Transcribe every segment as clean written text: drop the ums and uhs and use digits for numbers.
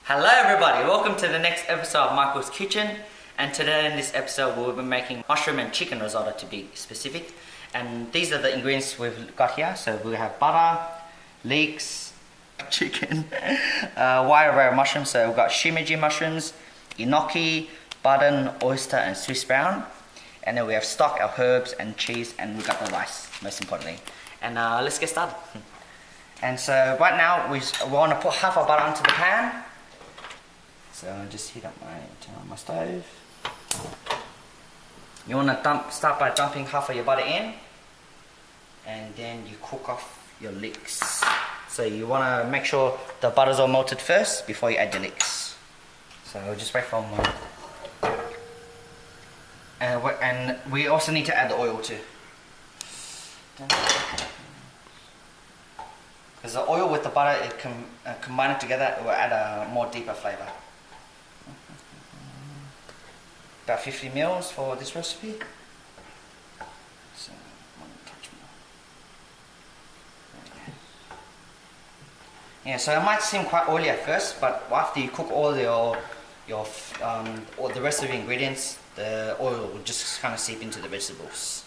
Hello everybody, welcome to the next episode of Michael's Kitchen, and today in this episode we'll be making mushroom and chicken risotto to be specific. And these are the ingredients we've got here. So we have butter, leeks, chicken, wide array of mushrooms. So we've got shimeji mushrooms, enoki, button, oyster and Swiss brown. And then we have stock, our herbs and cheese, and we've got the rice, most importantly. And let's get started. And so right now we want to put half a butter onto the pan. So I'll just turn on my stove. You want to start by dumping half of your butter in, and then you cook off your leeks. So you want to make sure the butter's all melted first before you add your leeks. So we'll just wait for a moment. And we also need to add the oil too. Because the oil with the butter, it can combine it together, it will add a more deeper flavour. About 50 mils for this recipe. So, one touch more. Yeah, so it might seem quite oily at first, but after you cook all all the rest of the ingredients, the oil will just kind of seep into the vegetables.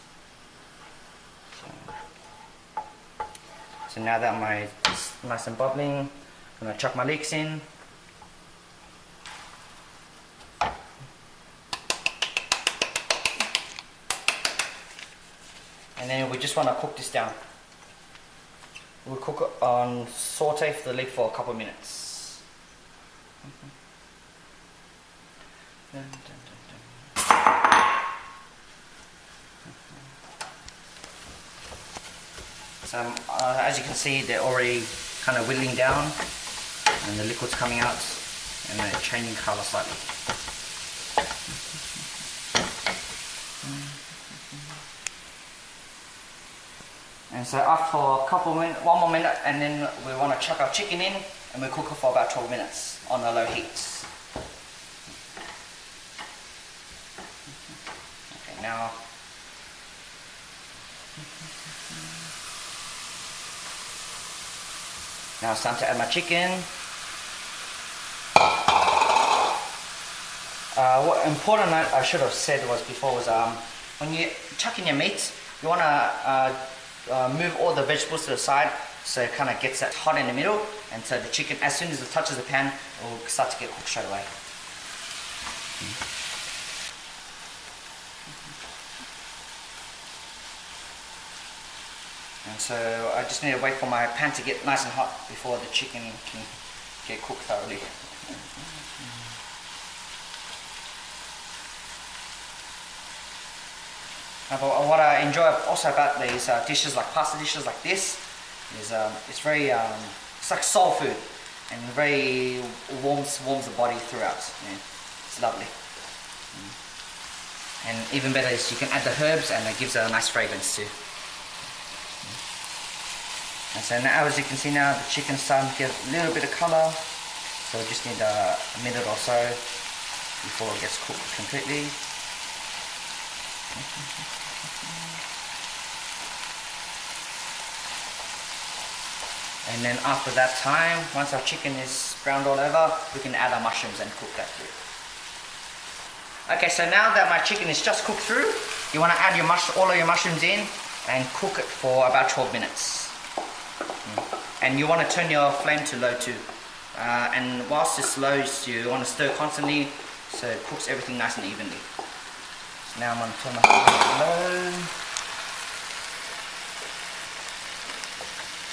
So now that it's nice and bubbling, I'm going to chuck my leeks in. And then we just want to cook this down. We'll cook it on saute the leek for a couple of minutes. So as you can see, they're already kind of whittling down, and the liquid's coming out, and they're changing colour slightly. And so after one more minute, and then we want to chuck our chicken in, and we cook it for about 12 minutes on a low heat. Okay, now it's time to add my chicken. What important I should have said was when you chuck in your meat, you want to move all the vegetables to the side so it kind of gets that hot in the middle, and so the chicken, as soon as it touches the pan, it will start to get cooked straight away. And so I just need to wait for my pan to get nice and hot before the chicken can get cooked thoroughly. But what I enjoy also about these dishes, like pasta dishes like this, is it's very it's like soul food, and very warms the body throughout. Yeah, it's lovely. And even better is you can add the herbs, and it gives a nice fragrance too. And so now, as you can see now, the chicken's starting to get a little bit of colour, so we just need a minute or so before it gets cooked completely. And then after that time, once our chicken is browned all over, we can add our mushrooms and cook that through. Okay, so now that my chicken is just cooked through, you want to add all of your mushrooms in and cook it for about 12 minutes. And you want to turn your flame to low too. And whilst it's low, you want to stir constantly so it cooks everything nice and evenly. So now I'm going to turn my flame to low.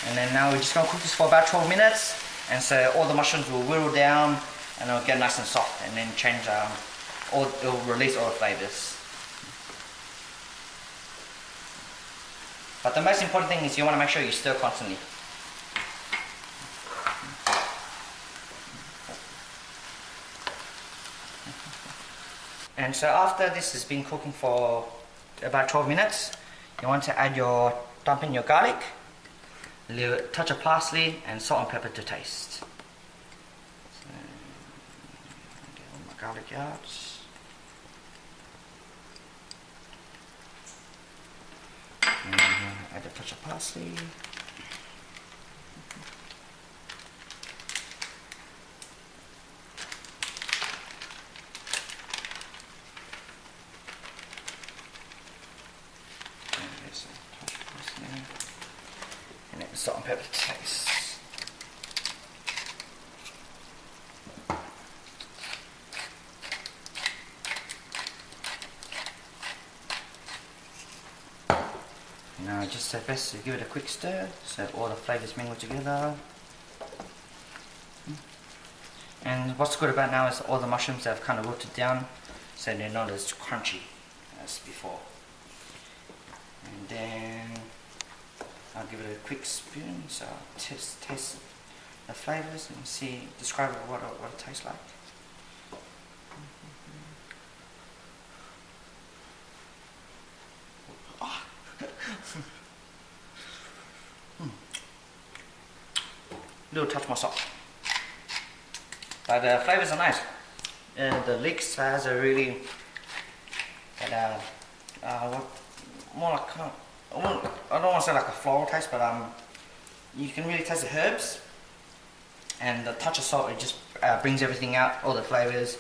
And then now we're just going to cook this for about 12 minutes. And so all the mushrooms will whittle down, and it'll get nice and soft, and then it'll release all the flavours. But the most important thing is you want to make sure you stir constantly. And so after this has been cooking for about 12 minutes, you want to dump in your garlic, a little touch of parsley, and salt and pepper to taste. So, get all my garlic out. And add a touch of parsley. and pepper to taste. Now just so best to give it a quick stir so all the flavours mingle together. And what's good about now is all the mushrooms have kind of wilted down so they're not as crunchy as before. And then I'll give it a quick spoon so I'll taste the flavours and describe what it tastes like. Little touch more salt. But the flavours are nice. The leeks has a really more like I don't want to say like a floral taste, but you can really taste the herbs and the touch of salt. It just brings everything out, all the flavours,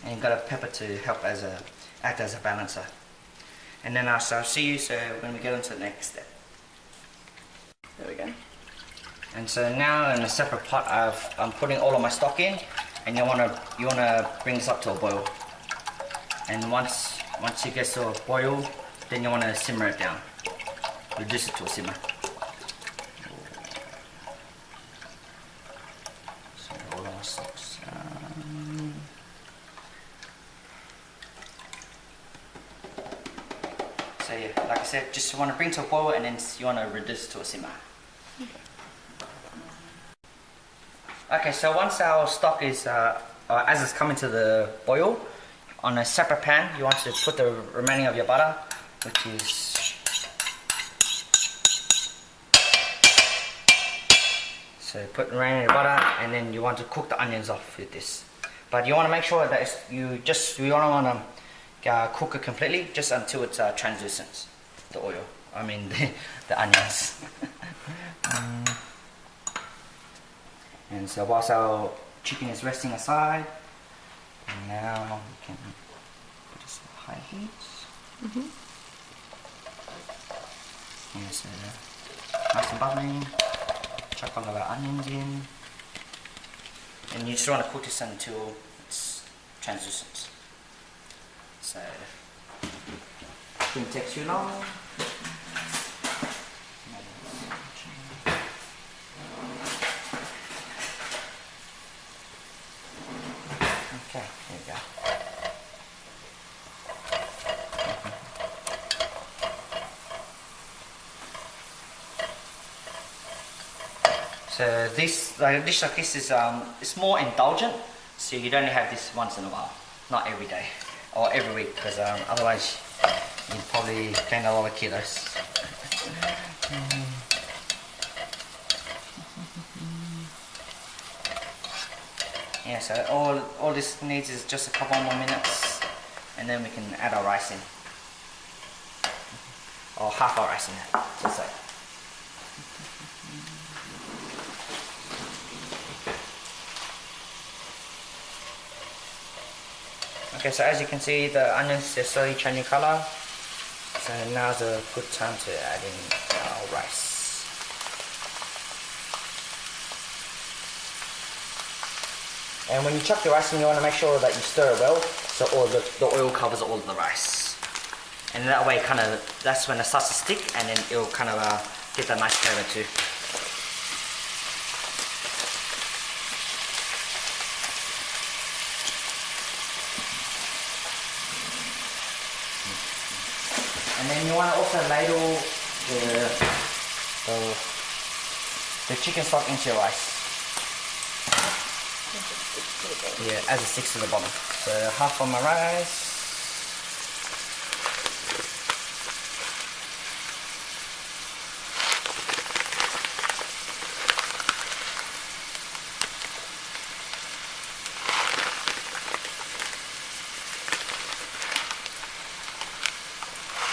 and you've got a pepper to help act as a balancer. And then I'll see you when we get into the next step. There we go. And so now in a separate pot, I'm putting all of my stock in, and you wanna bring this up to a boil. And once it gets to a boil, then you wanna simmer it down, reduce it to a simmer. So all of my stocks. So yeah, like I said, just wanna bring to a boil, and then you wanna reduce it to a simmer. Okay, so once our stock is, as it's coming to the boil, on a separate pan, you want to put the remaining of your butter, which is, so put the remaining of your butter, and then you want to cook the onions off with this. But you want to make sure that you don't want to cook it completely, just until it's translucent, the oil, the onions. And so whilst our chicken is resting aside, now we can put this on high heat. And so nice and bubbling, chuck all of our onions in. And you just want to cook this until it's translucent. So it shouldn't take too long. Okay, there you go. So this, like a dish like this is it's more indulgent, so you'd only have this once in a while, not every day or every week, because otherwise you'd probably gain a lot of kilos. Yeah, so all this needs is just a couple more minutes, and then we can add our rice in, or half our rice in, let's say. Okay, so as you can see, the onions are slowly changing color. So now's a good time to add in our rice. And when you chuck the rice in, you want to make sure that you stir it well, so all the oil covers all of the rice. And that way, that's when it starts to stick, and then it'll kind of get that nice flavor too. And then you want to also ladle the chicken stock into your rice. Yeah, as it sticks to the bottom. So half of my rice.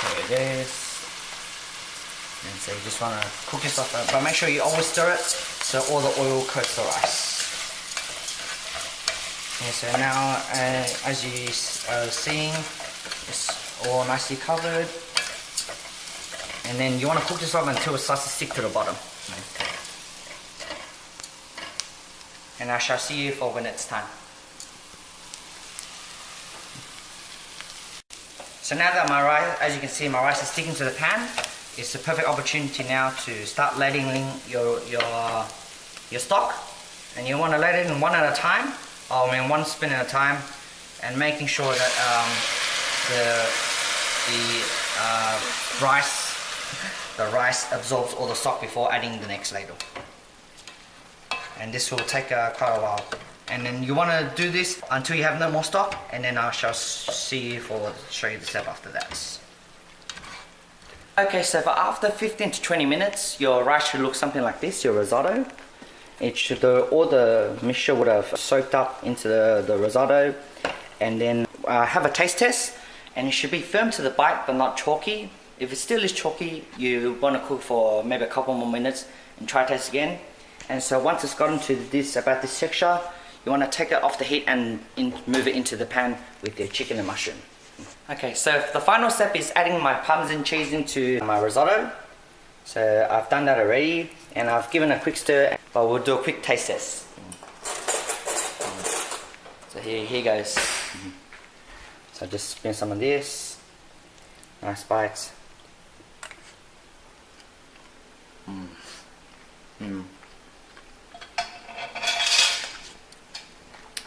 There it is. And so you just want to cook this off, but make sure you always stir it so all the oil coats the rice. Yeah, so now, as you are seeing, it's all nicely covered. And then you want to cook this off until it starts to stick to the bottom. and I shall see you for when it's time. So now that my rice, as you can see, my rice is sticking to the pan, it's the perfect opportunity now to start ladling your stock. And you want to let it in one at a time, or I mean one spoon at a time, and making sure that the rice absorbs all the stock before adding the next ladle. And this will take quite a while. And then you want to do this until you have no more stock, and then I shall show you the step after that. Okay, so for after 15 to 20 minutes, your rice should look something like this, your risotto. It should, all the mixture would have soaked up into the risotto. And then have a taste test, and it should be firm to the bite but not chalky. If it still is chalky, you want to cook for maybe a couple more minutes and try taste again. And so once it's gotten to about this texture, you want to take it off the heat and move it into the pan with the chicken and mushroom. Okay, so the final step is adding my Parmesan cheese into my risotto. So I've done that already, and I've given a quick stir, but we'll do a quick taste test. So here goes. So just spin some of this. Nice bites.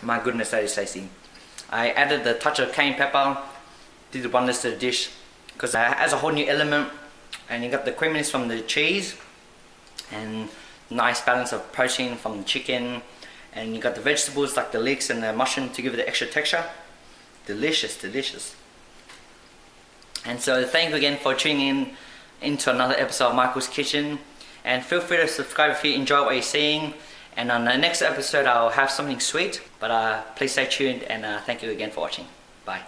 My goodness, that is tasty. I added the touch of cayenne pepper, did wonders to the dish, because it adds a whole new element, and you got the creaminess from the cheese, and nice balance of protein from the chicken, and you got the vegetables like the leeks and the mushroom to give it the extra texture. Delicious, delicious. And so thank you again for tuning into another episode of Michael's Kitchen, and feel free to subscribe if you enjoy what you're seeing. And on the next episode I'll have something sweet, but please stay tuned, and thank you again for watching. Bye.